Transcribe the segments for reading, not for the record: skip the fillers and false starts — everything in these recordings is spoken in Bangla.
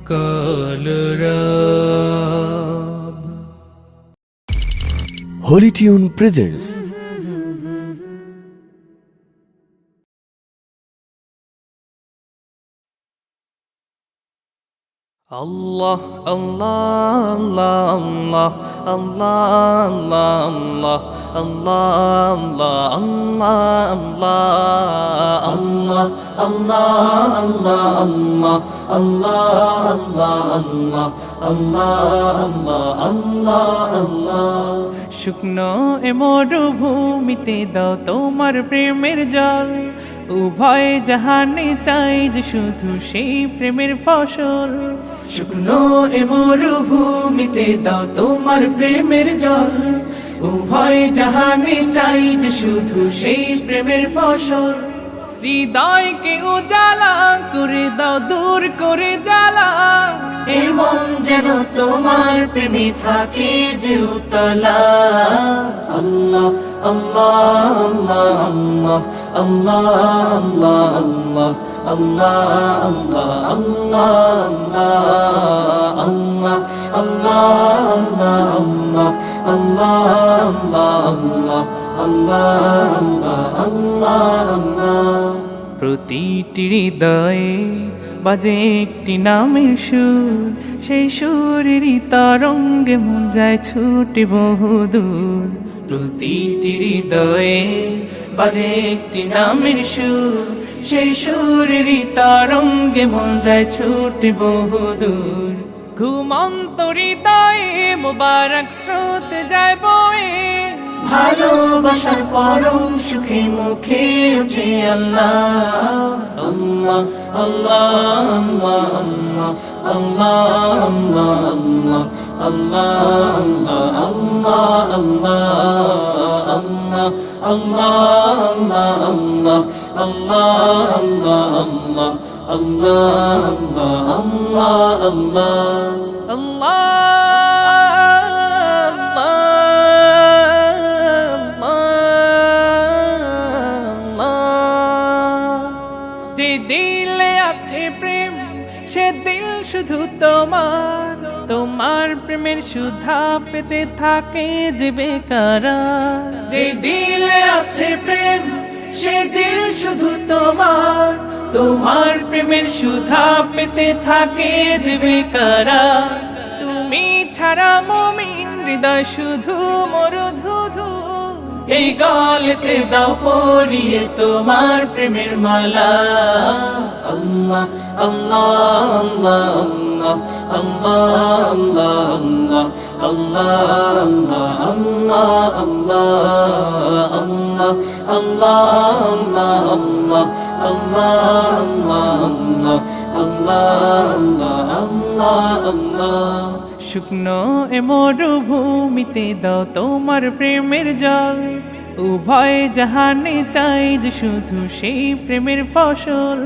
Kalarab Holy Tune presents Allah, Allah, Allah, Allah, Allah, Allah, Allah, Allah, Allah, Allah, Allah, Allah, Allah, Allah. শুকনো এ মরুভূমিতে দাও তোমার প্রেমের জল, উভয় জাহানে চাই যে শুধু সেই প্রেমের ফসল। শুকনো এ মরুভূমিতে দাও তোমার প্রেমের জল, উভয় জাহানে চাই যে শুধু সেই প্রেমের ফসল। হৃদয়কে উজালা করে দাও, দূর করে জ্বালা, এই মন যেন তোমার প্রেমে থাকে যে উতলা। আল্লাহ আল্লাহ আল্লাহ আল্লাহ আল্লাহ আল্লাহ আল্লাহ আল্লাহ আল্লাহ আল্লাহ আল্লাহ আল্লাহ। প্রতিটি হৃদয়ে বাজে একটি নামের সুর, সেই সুরেরই তরঙ্গে মন যায় ছুটে বহুদূর। প্রতিটি হৃদয়ে বাজে একটি নামের সুর, সেই সুরেরই তরঙ্গে মন যায় ছুটে বহুদূর। ঘুমন্ত হৃদয়ে মোবারক স্রোত যায় বয়ে, ভালোবাসার পরম সুখে মুখে উঠে আল্লাহ আল্লাহ আল্লাহ আল্লাহ আল্লাহ আল্লাহ আল্লাহ যে দিলে আছে প্রেম সে দিল শুধু তোমার, তোমার প্রেমের সুধা পেতে থাকে যে বেকারার। যে দিলে আছে প্রেম সে দিল শুধু তোমার, তোমার প্রেমের সুধা পেতে থাকে যে বেকারার। তুমি ছাড়া মুমিন হৃদয় শুধু মরুধুধু, এই গলেতে দাও পরিয়ে তোমার প্রেমের মালা। আল্লাহ আল্লাহ আল্লাহ আল্লাহ আল্লাহ আল্লাহ আল্লাহ আল্লাহ। শুকনো এ মরুভূমিতে দাও তোমার প্রেমের জল, উভয় জাহানে চাই যে শুধু সেই প্রেমের ফসল।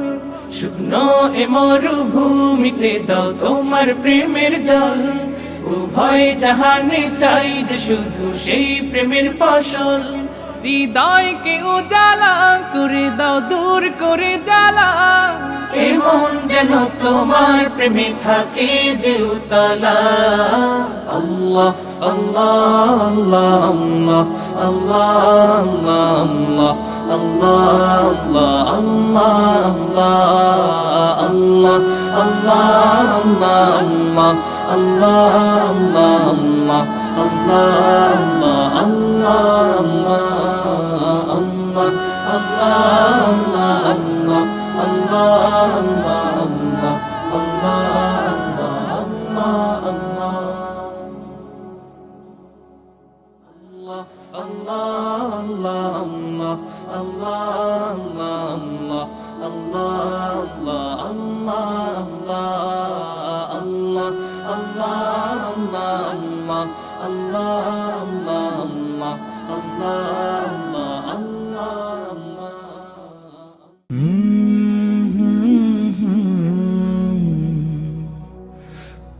শুকনো এ মরুভূমিতে দাও তোমার প্রেমের জল, উভয় জাহানে চাই যে শুধু সেই প্রেমের ফসল। হৃদয়কে উজালা করে দাও, দূর করে জ্বালা, এমন যেন তোমার প্রেমে থাকে যে উতলা। আল্লাহ আল্লাহ আল্লাহ আল্লাহ আল্লাহ আল্লাহ আল্লাহ আল্লাহ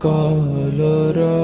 Kalarab